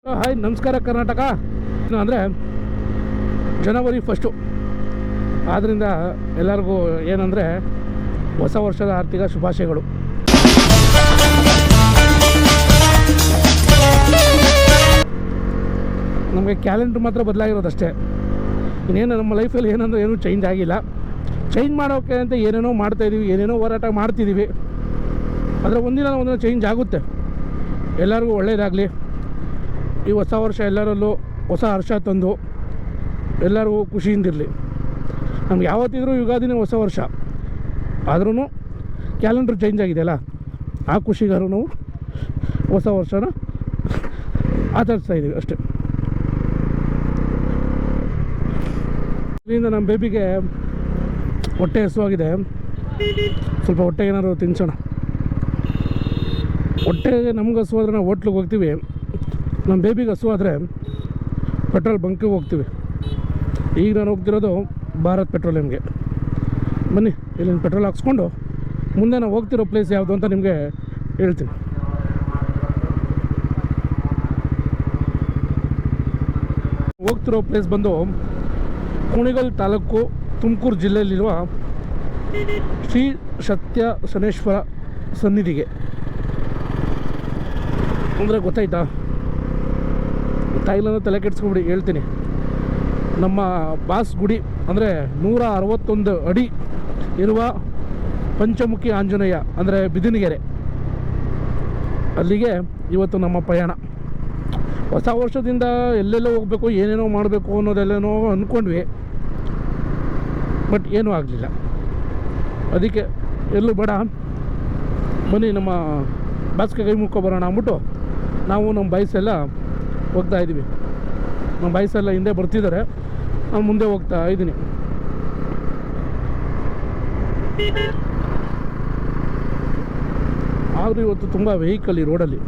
Hi ನಮಸ್ಕಾರ ಕರ್ನಾಟಕ. ಅಂದರೆ ಜನವರಿ 1 ಆದ್ದರಿಂದ ಎಲ್ಲರಿಗೂ ಏನಂದರೆ ಹೊಸ ವರ್ಷದ ಆರ್ಥಿಕ ಶುಭಾಶಯಗಳು. ನಮಗೆ ಕ್ಯಾಲೆಂಡ್ರ್ ಮಾತ್ರ ಬದಲಾಗಿರೋದಷ್ಟೇ. ಇನ್ನೇನು ನಮ್ಮ ಲೈಫಲ್ಲಿ ಏನಂದರೆ ಏನೂ ಚೇಂಜ್ ಆಗಿಲ್ಲ. ಚೇಂಜ್ ಮಾಡೋಕ್ಕೆ ಅಂತ ಏನೇನೋ ಮಾಡ್ತಾಯಿದ್ದೀವಿ, ಏನೇನೋ ಹೋರಾಟ ಮಾಡ್ತಿದ್ದೀವಿ. ಆದರೆ ಒಂದಿನ ಒಂದಿನ ಚೇಂಜ್ ಆಗುತ್ತೆ. ಎಲ್ಲರಿಗೂ ಒಳ್ಳೆಯದಾಗಲಿ. ಈ ಹೊಸ ವರ್ಷ ಎಲ್ಲರಲ್ಲೂ ಹೊಸ ಹರ್ಷ ತಂದು ಎಲ್ಲರಿಗೂ ಖುಷಿಯಿಂದಿರಲಿ. ನಮ್ಗೆ ಯಾವತ್ತಿದ್ರೂ ಯುಗಾದಿನೇ ಹೊಸ ವರ್ಷ. ಆದ್ರೂ ಕ್ಯಾಲೆಂಡ್ರ್ ಚೇಂಜ್ ಆಗಿದೆಯಲ್ಲ, ಆ ಖುಷಿಗಾರು ನಾವು ಹೊಸ ವರ್ಷನ ಆಚರಿಸ್ತಾಯಿದ್ದೀವಿ ಅಷ್ಟೇ. ಇದರಿಂದ ನಮ್ಮ ಬೇಬಿಗೆ ಹೊಟ್ಟೆ ಹಸುವಾಗಿದೆ. ಸ್ವಲ್ಪ ಹೊಟ್ಟೆಗೆ ಏನಾದ್ರು ತಿನ್ಸೋಣ. ಹೊಟ್ಟೆಗೆ ನಮ್ಗೆ ಹಸುವಾದ್ರೆ ನಾವು ಹೋಟ್ಲಿಗೆ ಹೋಗ್ತೀವಿ. ನಮ್ಮ ಬೇಬಿಗೆ ಹಸುವಾದರೆ ಪೆಟ್ರೋಲ್ ಬಂಕಿಗೆ ಹೋಗ್ತೀವಿ. ಈಗ ನಾನು ಹೋಗ್ತಿರೋದು ಭಾರತ್ ಪೆಟ್ರೋಲಿಯಮ್ಗೆ. ಬನ್ನಿ, ಇಲ್ಲಿಂದ ಪೆಟ್ರೋಲ್ ಹಾಕ್ಸ್ಕೊಂಡು ಮುಂದೆ ನಾವು ಹೋಗ್ತಿರೋ ಪ್ಲೇಸ್ ಯಾವುದು ಅಂತ ನಿಮಗೆ ಹೇಳ್ತೀನಿ. ಹೋಗ್ತಿರೋ ಪ್ಲೇಸ್ ಬಂದು ಕುಣಿಗಲ್ ತಾಲೂಕು, ತುಮಕೂರು ಜಿಲ್ಲೆಯಲ್ಲಿರುವ ಶ್ರೀ ಸತ್ಯ ಶನೇಶ್ವರ ಸನ್ನಿಧಿಗೆ. ಅಂದರೆ ಗೊತ್ತಾಯ್ತಾ? ಗೊತ್ತಾಯಿಲ್ಲ ತಲೆ ಕೆಡಿಸ್ಕೊಬಿಡಿ, ಹೇಳ್ತೀನಿ. ನಮ್ಮ ಬಾಸ್ ಗುಡಿ ಅಂದರೆ 161 ಅಡಿ ಇರುವ ಪಂಚಮುಖಿ ಆಂಜನೇಯ ಅಂದರೆ ಬಿದಿನಗೆರೆ, ಅಲ್ಲಿಗೆ ಇವತ್ತು ನಮ್ಮ ಪಯಣ. ಹೊಸ ವರ್ಷದಿಂದ ಎಲ್ಲೆಲ್ಲೋ ಹೋಗಬೇಕು, ಏನೇನೋ ಮಾಡಬೇಕು ಅನ್ನೋದೆಲ್ಲೇನೋ ಅಂದ್ಕೊಂಡ್ವಿ. ಬಟ್ ಏನೂ ಆಗಲಿಲ್ಲ. ಅದಕ್ಕೆ ಎಲ್ಲೂ ಬೇಡ, ಬನ್ನಿ ನಮ್ಮ ಬಾಸ್ಗೆ ಕೈ ಮುಕ್ಕೊಬರೋಣ ಅಂದ್ಬಿಟ್ಟು ನಾವು ನಮ್ಮ ಬಾಯ್ಸೆಲ್ಲ ಹೋಗ್ತಾ ಇದ್ದೀವಿ. ನಮ್ಮ ಬಾಯ್ಸೆಲ್ಲ ಹಿಂದೆ ಬರ್ತಿದ್ದಾರೆ, ನಾನು ಮುಂದೆ ಹೋಗ್ತಾ ಇದ್ದೀನಿ. ಆದರೂ ಇವತ್ತು ತುಂಬ ವೆಹಿಕಲ್ ಈ ರೋಡಲ್ಲಿ,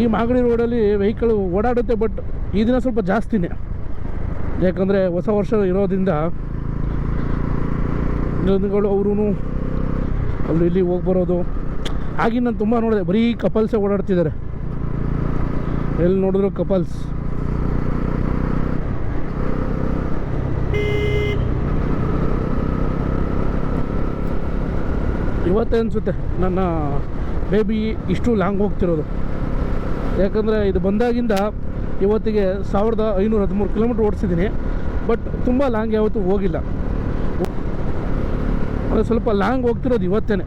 ಈ ಮಾಗಡಿ ರೋಡಲ್ಲಿ ವೆಹಿಕಲ್ ಓಡಾಡುತ್ತೆ. ಬಟ್ ಈ ದಿನ ಸ್ವಲ್ಪ ಜಾಸ್ತಿನೇ, ಯಾಕಂದರೆ ಹೊಸ ವರ್ಷ ಇರೋದ್ರಿಂದ ಜನಗಳು ಅವರು ಅಲ್ಲಿ ಇಲ್ಲಿ ಹೋಗಿ ಬರೋದು. ಆಗಿನ ನಾನು ತುಂಬ ನೋಡಿದೆ, ಬರೀ ಕಪಲ್ಸೇ ಓಡಾಡ್ತಿದ್ದಾರೆ. ಎಲ್ಲಿ ನೋಡಿದ್ರು ಕಪಲ್ಸ್. ಇವತ್ತೇ ಅನಿಸುತ್ತೆ ನನ್ನ ಬೇಬಿ ಇಷ್ಟು ಲಾಂಗ್ ಹೋಗ್ತಿರೋದು. ಯಾಕಂದರೆ ಇದು ಬಂದಾಗಿಂದ ಇವತ್ತಿಗೆ 1513 ಕಿಲೋಮೀಟ್ರ್ ಓಡಿಸಿದ್ದೀನಿ. ಬಟ್ ತುಂಬ ಲಾಂಗ್ ಯಾವತ್ತೂ ಹೋಗಿಲ್ಲ. ಅದು ಸ್ವಲ್ಪ ಲಾಂಗ್ ಹೋಗ್ತಿರೋದು ಇವತ್ತೇ.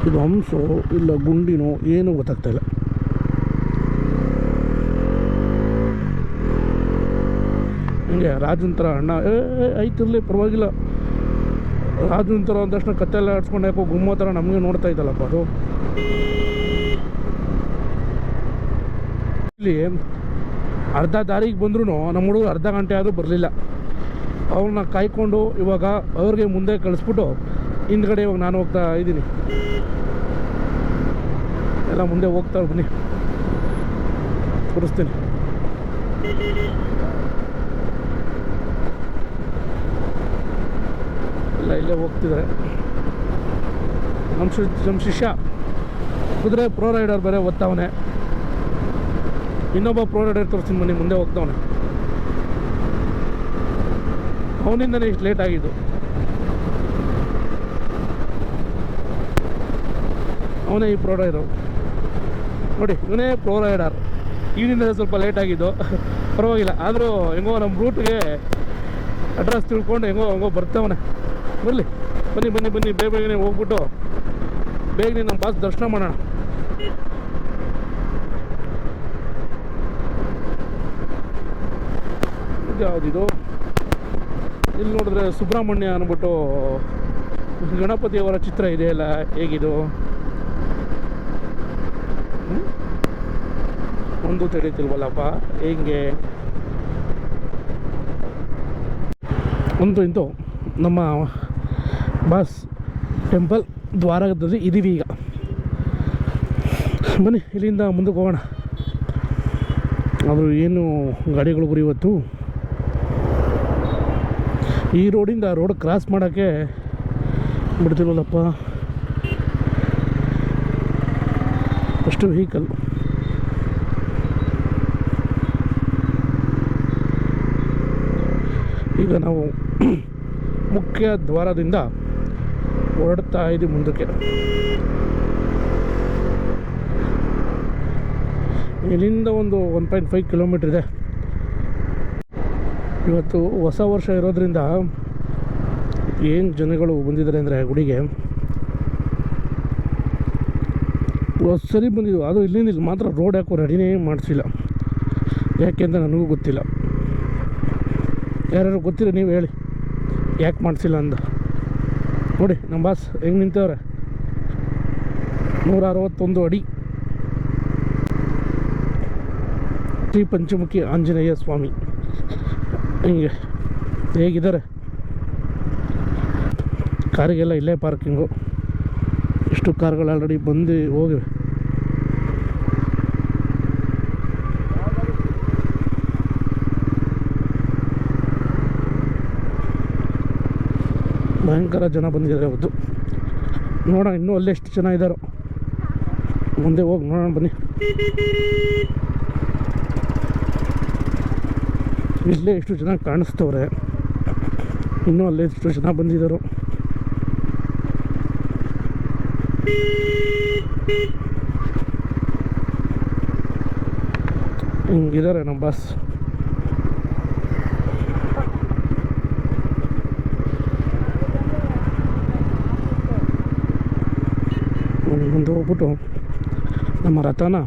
ಇದು ಹಂಸೋ ಇಲ್ಲ ಗುಂಡಿನೋ ಏನೂ ಗೊತ್ತಾಗ್ತಾಯಿಲ್ಲ. ಹಿಂಗೆ ರಾಜಂತರ ಅಣ್ಣ ಐತಿರಲಿ ಪರವಾಗಿಲ್ಲ. ರಾಜಂತರ ಅಂದ ತಕ್ಷಣ ಕತ್ತೆಲ್ಲ ಆಡ್ಸ್ಕೊಂಡು ಯಾಕೋ ಗುಮ್ಮೋ ಥರ ನಮಗೆ ನೋಡ್ತಾ ಇದ್ದಲ್ಲಪ್ಪ ಅದು. ಇಲ್ಲಿ ಅರ್ಧ ದಾರಿಗೆ ಬಂದ್ರೂ ನಮ್ಮ ಹುಡುಗರು ಅರ್ಧ ಗಂಟೆ ಆದರೂ ಬರಲಿಲ್ಲ. ಅವ್ರನ್ನ ಕಾಯ್ಕೊಂಡು ಇವಾಗ ಅವ್ರಿಗೆ ಮುಂದೆ ಕಳಿಸ್ಬಿಟ್ಟು ಹಿಂದ್ಗಡೆ ಇವಾಗ ನಾನು ಹೋಗ್ತಾ ಇದ್ದೀನಿ. ಎಲ್ಲ ಮುಂದೆ ಹೋಗ್ತಾ ಬನ್ನಿ, ತೋರಿಸ್ತೀನಿ. ಎಲ್ಲ ಇಲ್ಲೇ ಹೋಗ್ತಿದ್ದಾರೆ. ನಮ್ಮ ಶಿಷ್ಯ ಕುದುರೆ ಪ್ರೋ ರೈಡರ್ ಬೇರೆ ಓದ್ತಾವನೆ. ಇನ್ನೊಬ್ಬ ಪ್ರೋ ರೈಡರ್ ತೋರಿಸ್ತೀನಿ ಬನ್ನಿ, ಮುಂದೆ ಹೋಗ್ತಾವನೆ. ಅವನಿಂದನೇ ಇಷ್ಟು ಲೇಟ್ ಆಗಿದ್ದು. ಅವನೇ ಈ ಪ್ರೋ ರೈಡರ್ ನೋಡಿ, ಇವನೇ ಪ್ರೋ ರೈಡರ್. ಇವನಿಂದಲೇ ಸ್ವಲ್ಪ ಲೇಟ್ ಆಗಿದ್ದು, ಪರವಾಗಿಲ್ಲ. ಆದರೂ ಹೆಂಗೋ ನಮ್ಮ ರೂಟ್ಗೆ ಅಡ್ರೆಸ್ ತಿಳ್ಕೊಂಡು ಹೆಂಗೋ ಬರ್ತಾವನೆ. ಬರಲಿ, ಬನ್ನಿ ಬನ್ನಿ ಬನ್ನಿ, ಬೇಗನೆ ಹೋಗ್ಬಿಟ್ಟು ಬೇಗನೆ ನಮ್ಮ ಬಾಸ್ ದರ್ಶನ ಮಾಡೋಣ. ಯಾವುದಿದು? ಇಲ್ಲಿ ನೋಡಿದ್ರೆ ಸುಬ್ರಹ್ಮಣ್ಯ ಅಂದ್ಬಿಟ್ಟು ಗಣಪತಿಯವರ ಚಿತ್ರ ಇದೆಯಲ್ಲ, ಹೇಗಿದು? ಒಂದು ತಿಳಿತಿಲ್ವಲ್ಲಪ್ಪ ಹೆಂಗೆ. ಇಂತು ನಮ್ಮ ಬಾಸ್ ಟೆಂಪಲ್ ದ್ವಾರದಲ್ಲಿ ಇದ್ದೀವಿ ಈಗ. ಬನ್ನಿ ಇಲ್ಲಿಂದ ಮುಂದಕ್ಕೆ ಹೋಗೋಣ. ಆದರೂ ಏನು ಗಾಡಿಗಳು ಇವತ್ತು ಈ ರೋಡಿಂದ ರೋಡ್ ಕ್ರಾಸ್ ಮಾಡೋಕ್ಕೆ ಬಿಡ್ತಿಲ್ವಲ್ಲಪ್ಪ, ಅಷ್ಟು ವೆಹಿಕಲ್. ಈಗ ನಾವು ಮುಖ್ಯ ದ್ವಾರದಿಂದ ಹೊರಡ್ತಾ ಇದ್ದೀವಿ ಮುಂದಕ್ಕೆ. ಇಲ್ಲಿಂದ ಒಂದು 1.5 ಕಿಲೋಮೀಟ್ರ್ ಇದೆ. ಇವತ್ತು ಹೊಸ ವರ್ಷ ಇರೋದ್ರಿಂದ ಏನು ಜನಗಳು ಬಂದಿದ್ದಾರೆ ಅಂದರೆ ಗುಡಿಗೆ ಸರಿ ಬಂದಿದ್ದು. ಅದು ಇಲ್ಲಿಂದ ಇಲ್ಲಿ ಮಾತ್ರ ರೋಡ್ ಯಾಕೋ ರೆಡಿನೇ ಮಾಡಿಸಿಲ್ಲ, ಯಾಕೆ ಅಂತ ನನಗೂ ಗೊತ್ತಿಲ್ಲ. ಯಾರು ಗೊತ್ತಿಲ್ಲ ನೀವು ಹೇಳಿ ಯಾಕೆ ಮಾಡಿಸಿಲ್ಲ ಅಂತ. ನೋಡಿ ನಮ್ಮ ಬಾಸ್ ಹೆಂಗೆ ನಿಂತವ್ರೆ, 161 ಅಡಿ. ಶ್ರೀ ಪಂಚಮುಖಿ ಆಂಜನೇಯ ಸ್ವಾಮಿ ಹಿಂಗೆ ಹೇಗಿದ್ದಾರೆ. ಕಾರಿಗೆಲ್ಲ ಇಲ್ಲೇ ಪಾರ್ಕಿಂಗು. ಇಷ್ಟು ಕಾರ್ಗಳು ಆಲ್ರೆಡಿ ಬಂದು ಹೋಗಿವೆ. ಭಯಂಕರ ಜನ ಬಂದಿದ್ದಾರೆ ಅವತ್ತು. ನೋಡೋಣ ಇನ್ನೂ ಅಲ್ಲೇ ಎಷ್ಟು ಜನ ಇದ್ದಾರೋ, ಮುಂದೆ ಹೋಗಿ ನೋಡೋಣ ಬನ್ನಿ. ಇಲ್ಲೇ ಎಷ್ಟು ಜನ ಕಾಣಿಸ್ತವ್ರೆ, ಇನ್ನೂ ಅಲ್ಲೇ ಎಷ್ಟು ಜನ ಬಂದಿದ್ದಾರೋ. ಹಿಂಗಿದ್ದಾರೆ ನಮ್ಮ ಬಾಸ್. ಮುಂದೆ ಹೋಗ್ಬಿಟ್ಟು ನಮ್ಮ ರಥನ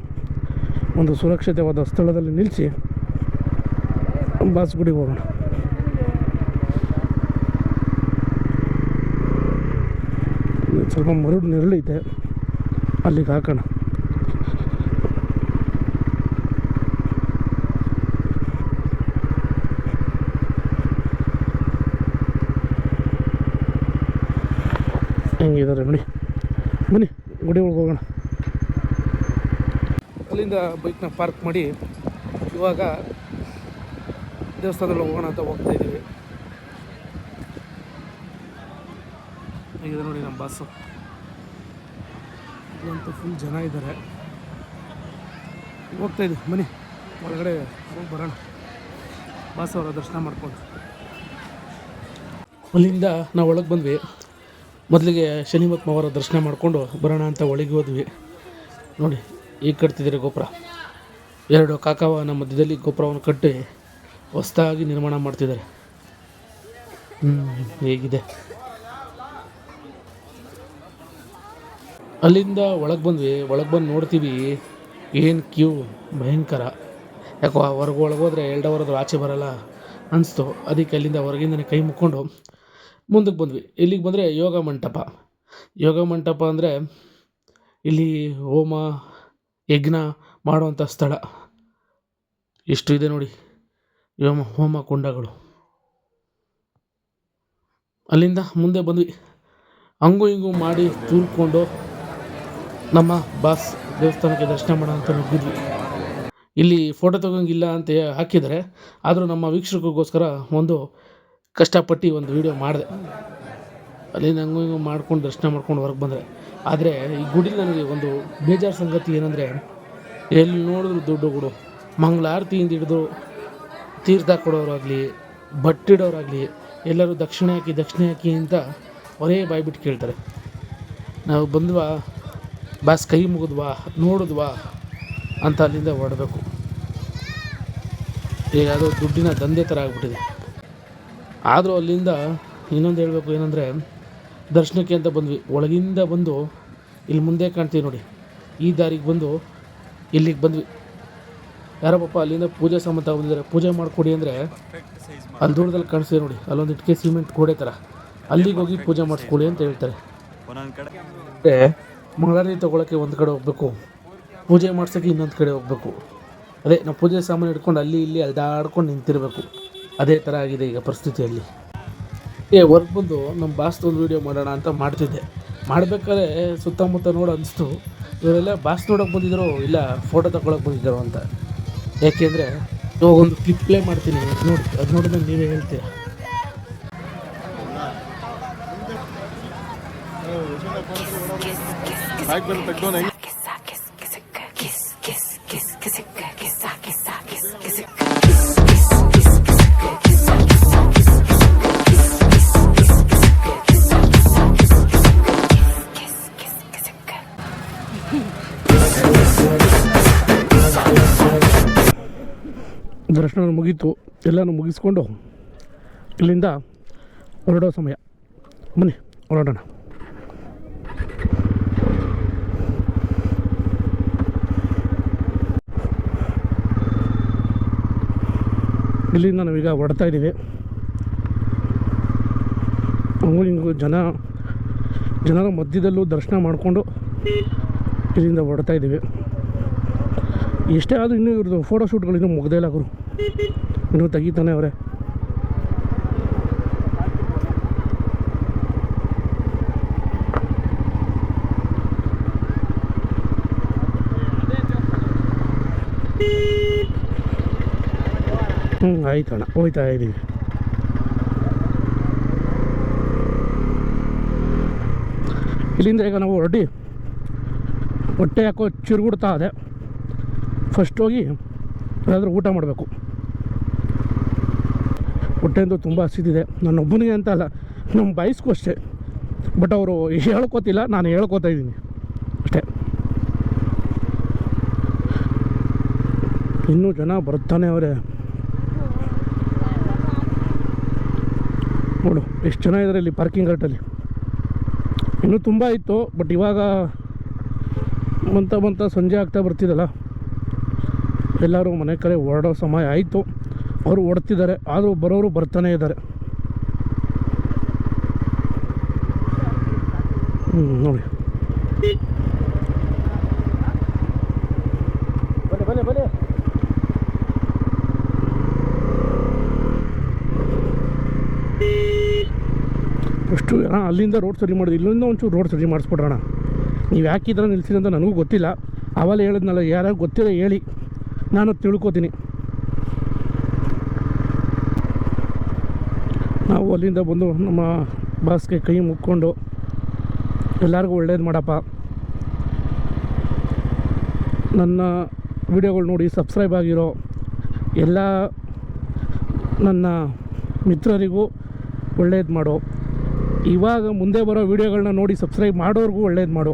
ಒಂದು ಸುರಕ್ಷಿತವಾದ ಸ್ಥಳದಲ್ಲಿ ನಿಲ್ಲಿಸಿ ಬಾಸ್ ಗುಡಿಗೆ ಹೋಗೋಣ. ಸ್ವಲ್ಪ ಮರುಡು ನೆರಳೈತೆ, ಅಲ್ಲಿಗೆ ಹಾಕೋಣ. ಹೆಂಗಿದ್ದಾರೆ ನೋಡಿ, ಬನ್ನಿ ಗುಡಿ ಒಳಗೆ ಹೋಗೋಣ. ಅಲ್ಲಿಂದ ಬೈಕ್ನ ಪಾರ್ಕ್ ಮಾಡಿ ಇವಾಗ ದೇವಸ್ಥಾನದಲ್ಲಿ ಹೋಗೋಣ ಅಂತ ಹೋಗ್ತಾ ಇದ್ದೀವಿ. ಹೇಗಿದೆ ನೋಡಿ ನಮ್ಮ ಬಾಸು. ಇಲ್ಲಂತೂ ಫುಲ್ ಜನ ಇದ್ದಾರೆ. ಹೋಗ್ತಾಯಿದ್ವಿ ಬನ್ನಿ ಒಳಗಡೆ ಹೋಗಿ ಬರೋಣ. ಬಾಸ್ ಅವರ ದರ್ಶನ ಮಾಡ್ಕೊಂಡು ಅಲ್ಲಿಂದ ನಾವು ಒಳಗೆ ಬಂದ್ವಿ. ಮೊದಲಿಗೆ ಶನಿ ಮತ್ತು ಮಾವರ ದರ್ಶನ ಮಾಡಿಕೊಂಡು ಬರೋಣ ಅಂತ ಒಳಗೆ ಹೋದ್ವಿ. ನೋಡಿ ಈಗ ಕಟ್ತಿದ್ದಾರೆ ಗೋಪುರ. 2 ಕಾಕವಾನ ಮಧ್ಯದಲ್ಲಿ ಗೋಪುರವನ್ನು ಕಟ್ಟಿ ಹೊಸದಾಗಿ ನಿರ್ಮಾಣ ಮಾಡ್ತಿದ್ದಾರೆ. ಹೇಗಿದೆ. ಅಲ್ಲಿಂದ ಒಳಗೆ ಬಂದ್ವಿ. ಒಳಗೆ ಬಂದು ನೋಡ್ತೀವಿ ಏನು ಕ್ಯೂ ಭಯಂಕರ. ಯಾಕೋ ಒಳಗೆ ಹೋದರೆ 2 ಅವರದ್ದು ಆಚೆ ಬರೋಲ್ಲ ಅನಿಸ್ತು. ಅದಕ್ಕೆ ಅಲ್ಲಿಂದ ಹೊರಗಿಂದನೇ ಕೈ ಮುಕ್ಕೊಂಡು ಮುಂದಕ್ಕೆ ಬಂದ್ವಿ. ಇಲ್ಲಿಗೆ ಬಂದರೆ ಯೋಗ ಮಂಟಪ. ಯೋಗ ಮಂಟಪ ಅಂದರೆ ಇಲ್ಲಿ ಹೋಮ ಯಜ್ಞ ಮಾಡುವಂಥ ಸ್ಥಳ. ಎಷ್ಟು ಇದೆ ನೋಡಿ ಹೋಮ ಕುಂಡಗಳು. ಅಲ್ಲಿಂದ ಮುಂದೆ ಬಂದ್ವಿ. ಹಂಗೂ ಹಿಂಗೂ ಮಾಡಿ ತೂರ್ಕೊಂಡು ನಮ್ಮ ಬಾಸ್ ದೇವಸ್ಥಾನಕ್ಕೆ ದರ್ಶನ ಮಾಡೋಣ ಅಂತ ನುಗ್ಗಿದ್ವಿ. ಇಲ್ಲಿ ಫೋಟೋ ತೊಗೊಂಗಿಲ್ಲ ಅಂತ ಹಾಕಿದ್ದಾರೆ, ಆದರೂ ನಮ್ಮ ವೀಕ್ಷಕರಿಗೋಸ್ಕರ ಒಂದು ಕಷ್ಟಪಟ್ಟು ಒಂದು ವೀಡಿಯೋ ಮಾಡಿದೆ. ಅಲ್ಲಿಂದ ಹಂಗೂ ಹಿಂಗೂ ಮಾಡ್ಕೊಂಡು ದರ್ಶನ ಮಾಡ್ಕೊಂಡು ಹೊರಗೆ ಬಂದರೆ. ಆದರೆ ಈ ಗುಡಿಲಿ ನನಗೆ ಒಂದು ಬೇಜಾರು ಸಂಗತಿ ಏನಂದರೆ, ಎಲ್ಲಿ ನೋಡಿದ್ರು ದುಡ್ಡುಗಳು. ಮಂಗಳಾರತಿಯಿಂದ ಹಿಡಿದು ತೀರ್ಥ ಕೊಡೋರಾಗಲಿ, ಬಟ್ಟಿಡೋರಾಗಲಿ ಎಲ್ಲರೂ ದಕ್ಷಿಣೆ ಹಾಕಿ ಅಂತ ಒರೇ ಬಾಯ್ಬಿಟ್ಟು ಕೇಳ್ತಾರೆ. ನಾವು ಬಂದ್ವಾ ಬಾಸ್ ಕೈ ಮುಗಿದ್ವಾ ನೋಡಿದ್ವಾ ಅಂತ ಅಲ್ಲಿಂದ ಹೊರಡಬೇಕು. ಈಗ ಅದು ದುಡ್ಡಿನ ದಂಧೆ ಥರ ಆಗಿಬಿಟ್ಟಿದೆ. ಆದರೂ ಅಲ್ಲಿಂದ ಇನ್ನೊಂದು ಹೇಳಬೇಕು ಏನಂದರೆ, ದರ್ಶನಕ್ಕೆ ಅಂತ ಬಂದ್ವಿ. ಒಳಗಿಂದ ಬಂದು ಇಲ್ಲಿ ಮುಂದೆ ಕಾಣ್ತೀವಿ ನೋಡಿ, ಈ ದಾರಿಗೆ ಬಂದು ಇಲ್ಲಿಗೆ ಬಂದ್ವಿ. ಯಾರೋ ಪಾಪ ಅಲ್ಲಿಂದ ಪೂಜೆ ಸಾಮಾನು ತಗೊಂಡಿದ್ದಾರೆ. ಪೂಜೆ ಮಾಡಿಕೊಡಿ ಅಂದರೆ ಅಲ್ಲಿ ದೂರದಲ್ಲಿ ಕಾಣಿಸ್ತೀವಿ ನೋಡಿ, ಅಲ್ಲೊಂದು ಇಟ್ಟಿಗೆ ಸಿಮೆಂಟ್ ಗೋಡೆ ಥರ, ಅಲ್ಲಿಗೆ ಹೋಗಿ ಪೂಜೆ ಮಾಡಿಸ್ಕೊಳ್ಳಿ ಅಂತ ಹೇಳ್ತಾರೆ. ಮಂಗಳಾರತಿ ತೊಗೊಳಕ್ಕೆ ಒಂದು ಕಡೆ ಹೋಗಬೇಕು, ಪೂಜೆ ಮಾಡ್ಸೋಕ್ಕೆ ಇನ್ನೊಂದು ಕಡೆ ಹೋಗಬೇಕು. ಅದೇ ನಾವು ಪೂಜೆ ಸಾಮಾನು ಹಿಡ್ಕೊಂಡು ಅಲ್ಲಿ ಇಲ್ಲಿ ಅಲ್ದಾಡ್ಕೊಂಡು ನಿಂತಿರಬೇಕು. ಅದೇ ಥರ ಆಗಿದೆ ಈಗ ಪರಿಸ್ಥಿತಿಯಲ್ಲಿ. ಹೊರಗೆ ಬಂದು ನಮ್ಮ ಬಾಸ್ದೊಂದು ವೀಡಿಯೋ ಮಾಡೋಣ ಅಂತ ಮಾಡ್ತಿದ್ದೆ. ಮಾಡಬೇಕಾದ್ರೆ ಸುತ್ತಮುತ್ತ ನೋಡಿ ಅನಿಸ್ತು, ಇವರೆಲ್ಲ ಬಾಸ್ ನೋಡೋಕೆ ಬಂದಿದ್ರು ಇಲ್ಲ ಫೋಟೋ ತಗೊಳಕ್ಕೆ ಬಂದಿದ್ರು ಅಂತ. ಯಾಕೆಂದರೆ ಇವಾಗ ಒಂದು ಕ್ಲಿಪ್ ಪ್ಲೇ ಮಾಡ್ತೀನಿ ನೋಡಿ, ಅದು ನೋಡಿದ್ರೆ ನೀವೇ ಹೇಳ್ತೀರ. ಬ್ಯಾಗ್ ಬಂದು ತೆಗ್ದೋನೆ ದರ್ಶನ ಮುಗೀತು. ಎಲ್ಲನೂ ಮುಗಿಸ್ಕೊಂಡು ಇಲ್ಲಿಂದ ಹೊರಡೋ ಸಮಯ. ಬನ್ನಿ ಹೊರಡೋಣ. ಇಲ್ಲಿಂದ ನಾವೀಗ ಹೊರಡ್ತಾ ಇದ್ದೀವಿ. ಹಿಂಗೂ ಜನರ ಮಧ್ಯದಲ್ಲೂ ದರ್ಶನ ಮಾಡಿಕೊಂಡು ಇಲ್ಲಿಂದ ಹೊರಡ್ತಾ ಇದ್ದೀವಿ. ಎಷ್ಟೇ ಆದರೂ ಇನ್ನೂ ಇವ್ರದ್ದು ಫೋಟೋಶೂಟ್ಗಳು ಇನ್ನೂ ಮುಗ್ದೇ ಇಲ್ಲ ಗುರು, ಇನ್ನೂ ತೆಗಿತಾನೆ ಅವರೇ. ಆಯ್ತಣ್ಣ, ಹೋಯ್ತಾ ಇದ್ದೀವಿ. ಇಲ್ಲಿಂದ ಈಗ ನಾವು ಹೊರಡಿ ಹೊಟ್ಟೆ ಯಾಕೋ ಚಿರುಗುಡ್ತಾ ಇದೆ. ಫಸ್ಟ್ ಹೋಗಿ ಏನಾದರೂ ಊಟ ಮಾಡಬೇಕು. ಹೊಟ್ಟೆಂದು ತುಂಬ ಹಸಿದಿದೆ. ನನ್ನೊಬ್ಬನಿಗೆ ಅಂತ ಅಲ್ಲ, ನಮ್ಮ ಬಾಯ್ಸ್ಗೂ ಅಷ್ಟೇ. ಬಟ್ ಅವರು ಹೇಳ್ಕೋತಿಲ್ಲ, ನಾನು ಹೇಳ್ಕೋತಾ ಇದ್ದೀನಿ ಅಷ್ಟೇ. ಇನ್ನೂ ಜನ ಬರ್ತಾನೆ ಅವರೇ. ನೋಡು ಎಷ್ಟು ಜನ ಇದ್ದಾರೆ ಇಲ್ಲಿ ಪಾರ್ಕಿಂಗ್ ಲಾಟಲ್ಲಿ. ಇನ್ನೂ ತುಂಬ ಇತ್ತು, ಬಟ್ ಇವಾಗ ಬಂತ ಸಂಜೆ ಆಗ್ತಾ ಬರ್ತಿದ್ದಲ್ಲ, ಎಲ್ಲರೂ ಮನೆ ಕಡೆ ಹೊರಡೋ ಸಮಯ ಆಯಿತು. ಅವರು ಹೊಡ್ತಿದ್ದಾರೆ, ಆದರೂ ಬರೋರು ಬರ್ತಾನೆ ಇದ್ದಾರೆ. ನೋಡಿ ಫಸ್ಟು ಅಲ್ಲಿಂದ ರೋಡ್ ಸರಿ ಮಾಡಿದ್ವಿ. ಇಲ್ಲಿಂದ ಒಂಚೂರು ರೋಡ್ ಸರಿ ಮಾಡಿಸ್ಬಿಡ್ರೋಣ. ನೀವು ಯಾಕೆ ಈ ಥರ ನಿಲ್ಸಿರಿ ಅಂತ ನನಗೂ ಗೊತ್ತಿಲ್ಲ. ಆವಾಗಲೇ ಹೇಳಿದ್ನಲ್ಲ, ಯಾರ್ಯಾರು ಗೊತ್ತಿಲ್ಲ ಹೇಳಿ, ನಾನು ತಿಳ್ಕೊತೀನಿ. ನಾವು ಅಲ್ಲಿಂದ ಬಂದು ನಮ್ಮ ಬಾಸ್ಗೆ ಕೈ ಮುಕ್ಕೊಂಡು ಎಲ್ಲರಿಗೂ ಒಳ್ಳೇದು ಮಾಡಪ್ಪ, ನನ್ನ ವಿಡಿಯೋಗಳು ನೋಡಿ ಸಬ್ಸ್ಕ್ರೈಬ್ ಆಗಿರೋ ಎಲ್ಲ ನನ್ನ ಮಿತ್ರರಿಗೂ ಒಳ್ಳೇದು ಮಾಡು. ಇವಾಗ ಮುಂದೆ ಬರೋ ವೀಡಿಯೋಗಳನ್ನ ನೋಡಿ ಸಬ್ಸ್ಕ್ರೈಬ್ ಮಾಡೋರ್ಗೂ ಒಳ್ಳೇದು ಮಾಡು.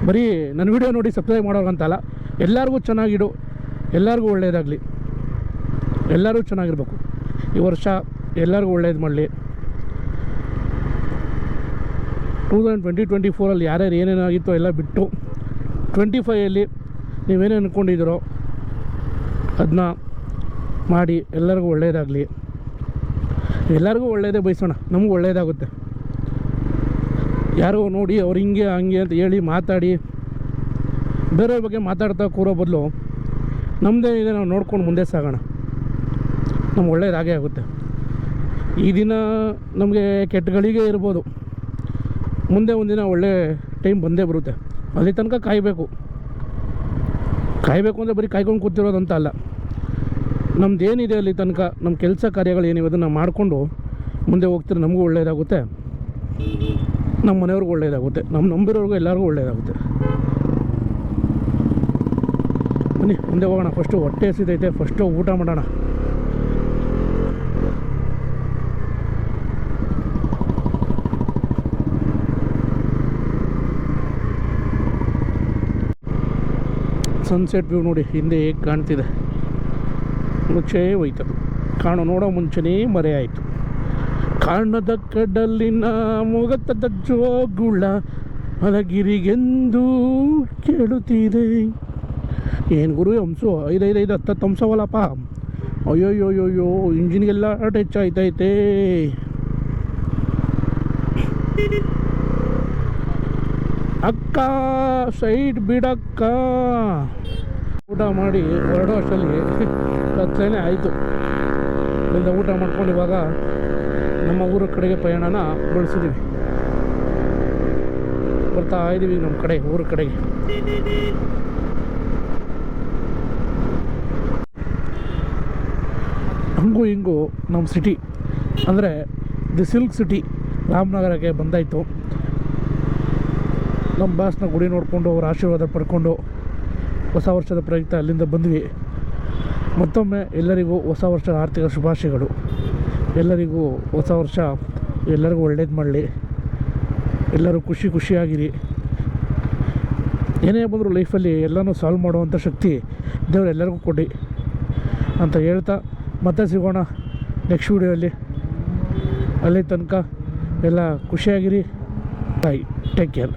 ಬರೀ ನನ್ನ ವೀಡಿಯೋ ನೋಡಿ ಸಬ್ಸ್ಕ್ರೈಬ್ ಮಾಡೋರಂತಲ್ಲ, ಎಲ್ಲರಿಗೂ ಚೆನ್ನಾಗಿಡು, ಎಲ್ಲರಿಗೂ ಒಳ್ಳೇದಾಗಲಿ, ಎಲ್ಲರೂ ಚೆನ್ನಾಗಿರ್ಬೇಕು. ಈ ವರ್ಷ ಎಲ್ಲರಿಗೂ ಒಳ್ಳೇದು ಮಾಡಲಿ. 2024 ಯಾರ್ಯಾರು ಏನೇನಾಗಿತ್ತೋ ಎಲ್ಲ ಬಿಟ್ಟು 25 ನೀವೇನೇ ಅಂದ್ಕೊಂಡಿದ್ದೀರೋ ಅದನ್ನ ಮಾಡಿ ಎಲ್ಲರಿಗೂ ಒಳ್ಳೇದಾಗಲಿ. ಎಲ್ಲರಿಗೂ ಒಳ್ಳೇದೇ ಬಯಸೋಣ, ನಮಗೂ ಒಳ್ಳೇದಾಗುತ್ತೆ. ಯಾರೋ ನೋಡಿ ಅವ್ರು ಹಿಂಗೆ ಹಂಗೆ ಅಂತ ಹೇಳಿ ಮಾತಾಡಿ ಬೇರೆಯವ್ರ ಬಗ್ಗೆ ಮಾತಾಡ್ತಾ ಕೂರೋ ಬದಲು ನಮ್ಮದೇನಿದೆ ನಾವು ನೋಡ್ಕೊಂಡು ಮುಂದೆ ಸಾಗೋಣ, ನಮ್ಗೆ ಒಳ್ಳೇದಾಗೇ ಆಗುತ್ತೆ. ಈ ದಿನ ನಮಗೆ ಕೆಟ್ಟಗಳಿಗೆ ಇರ್ಬೋದು, ಮುಂದೆ ಒಂದಿನ ಒಳ್ಳೆ ಟೈಮ್ ಬಂದೇ ಬರುತ್ತೆ. ಅಲ್ಲಿ ತನಕ ಕಾಯಬೇಕು ಅಂದರೆ ಬರೀ ಕಾಯ್ಕೊಂಡು ಕೂತಿರೋದಂತ ಅಲ್ಲ. ನಮ್ದು ಏನಿದೆ ಅಲ್ಲಿ ತನಕ ನಮ್ಮ ಕೆಲಸ ಕಾರ್ಯಗಳು ಏನಿವೆ ಅದನ್ನು ಮಾಡಿಕೊಂಡು ಮುಂದೆ ಹೋಗ್ತಿದ್ರೆ ನಮಗೂ ಒಳ್ಳೆಯದಾಗುತ್ತೆ, ನಮ್ಮ ಮನೆಯವ್ರಿಗೂ ಒಳ್ಳೆಯದಾಗುತ್ತೆ, ನಮ್ಮ ನಂಬಿರೋರ್ಗೂ ಎಲ್ಲರಿಗೂ ಒಳ್ಳೆಯದಾಗುತ್ತೆ. ಬನ್ನಿ ಮುಂದೆ ಹೋಗೋಣ. ಫಸ್ಟು ಹೊಟ್ಟೆ ಹಸಿದೈತೆ, ಫಸ್ಟು ಊಟ ಮಾಡೋಣ. ಸನ್ಸೆಟ್ ವ್ಯೂ ನೋಡಿ ಹಿಂದೆ ಹೇಗೆ ಕಾಣ್ತಿದೆ. ಮುಂಚೆ ಹೋಯ್ತದು ನೋಡೋ ಮುಂಚೆನೇ ಮರೆ ಆಯಿತು. ಕಾಣದ ಕಡಲಿನ ಮೊಗತದ ಜೋಗುಳ ಅಲಗಿರಿಗೆಂದು ಕೇಳುತ್ತಿದೆ. ಏನು ಗುರು ಹಂಸು 5 10 ಹಂಸವಲ್ಲಪ್ಪ. ಅಯ್ಯೋಯ್ಯೋಯ್ಯೋ ಇಂಜಿನ್ಗೆಲ್ಲ ಟಚ್ ಆಯ್ತೈತೆ. ಅಕ್ಕ ಸೈಡ್ ಬಿಡಕ್ಕ. ಊಟ ಮಾಡಿ ಹೊರಡೋ ಅಷ್ಟರಲ್ಲಿ 10 ಆಯಿತು. ಇಲ್ಲಿಂದ ಊಟ ಮಾಡ್ಕೊಂಡು ಇವಾಗ ನಮ್ಮ ಊರ ಕಡೆಗೆ ಪ್ರಯಾಣನ ಬೆಳೆಸಿದ್ದೀವಿ. ಬರ್ತಾ ಇದ್ದೀವಿ ನಮ್ಮ ಕಡೆ, ಊರ ಕಡೆಗೆ. ಹಂಗೂ ಹಿಂಗೂ ನಮ್ಮ ಸಿಟಿ ಅಂದರೆ ದಿ ಸಿಲ್ಕ್ ಸಿಟಿ ರಾಮನಗರಕ್ಕೆ ಬಂದಾಯಿತು. ನಮ್ಮ ಬಾಸ್ನ ಗುಡಿ ನೋಡಿಕೊಂಡು ಅವ್ರ ಆಶೀರ್ವಾದ ಪಡ್ಕೊಂಡು ಹೊಸ ವರ್ಷದ ಪ್ರಯುಕ್ತ ಅಲ್ಲಿಂದ ಬಂದ್ವಿ. ಮತ್ತೊಮ್ಮೆ ಎಲ್ಲರಿಗೂ ಹೊಸ ವರ್ಷದ ಆರ್ಥಿಕ ಶುಭಾಶಯಗಳು. ಎಲ್ಲರಿಗೂ ಹೊಸ ವರ್ಷ ಎಲ್ಲರಿಗೂ ಒಳ್ಳೇದು ಮಾಡಲಿ. ಎಲ್ಲರೂ ಖುಷಿಯಾಗಿರಿ. ಏನೇ ಬಂದರೂ ಲೈಫಲ್ಲಿ ಎಲ್ಲನೂ ಸಾಲ್ವ್ ಮಾಡುವಂಥ ಶಕ್ತಿ ದೇವರು ಎಲ್ಲರಿಗೂ ಕೊಡಿ ಅಂತ ಹೇಳ್ತಾ ಮತ್ತೆ ಸಿಗೋಣ ನೆಕ್ಸ್ಟ್ ವೀಡಿಯೋಲ್ಲಿ. ಅಲ್ಲಿ ತನಕ ಎಲ್ಲ ಖುಷಿಯಾಗಿರಿ. ಬಾಯ್, ಟೇಕ್ ಕೇರ್.